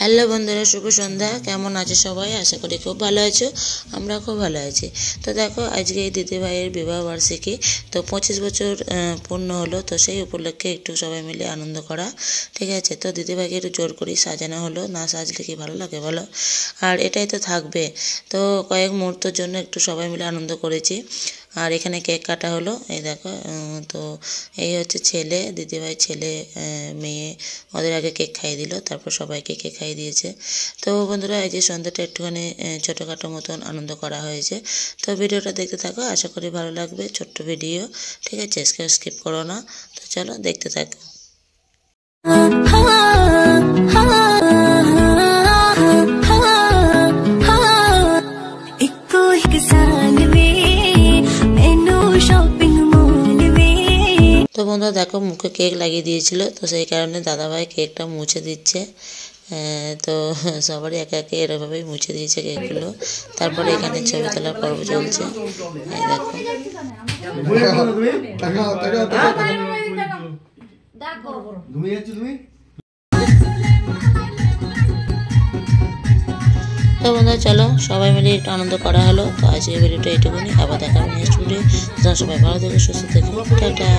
Hello বন্ধুরা, শুভ সন্ধ্যা। কেমন আছো সবাই? আশা করি খুব ভালো আছো। আমরা খুব ভালো আছি। তো দেখো, আজকে এই দিদিভাইয়ের বিবাহ বার্ষিকী। তো 25 বছর পূর্ণ হলো। তো সেই উপলক্ষে একটু সবাই মিলে আনন্দ করা, ঠিক আছে। তো দিদিভাইকে একটু জোর করেই সাজানো হলো। না সাজলে কি ভালো লাগে বলো? আর এটাই তো থাকবে। তো কয়েক মুহূর্তের জন্য একটু সবাই মিলে আনন্দ করেছি। আর এখানে কেক কাটা হলো, এই দেখো। তো এই হচ্ছে ছেলে, দিদিভাই ছেলে মেয়ে, ওদের আগে কেক খাইয়ে দিল, তারপর সবাইকে কেক খাইয়ে দিয়েছে। তো বন্ধুরা, এই যে সন্ধ্যাটা একটুখানি ছোটোখাটো মতন আনন্দ করা হয়েছে। তো ভিডিওটা দেখতে থাকো, আশা করি ভালো লাগবে। ছোট্ট ভিডিও, ঠিক আছে, স্কিপ করো না। তো চলো দেখতে থাকো। তো বন্ধুরা দেখো, মুখে কেক লাগিয়ে দিয়েছিল, তো সেই কারণে দাদাভাই কেকটা মুছে দিচ্ছে। তো সবারই একে একে এরভাবেই মুছে দিয়েছে কেকগুলো। তারপরে এখানে ছবি তোলার পর্ব চলছে, এই দেখো। তো বন্ধুরা চলো, সবাই মিলে একটু আনন্দ করা হলো। তো আজকের ভিডিওটা এইটুকুনি, আবার দেখা হবে নেক্সট ভিডিও। সবাই ভালো থেকো, সুস্থ থেকো, টাটা।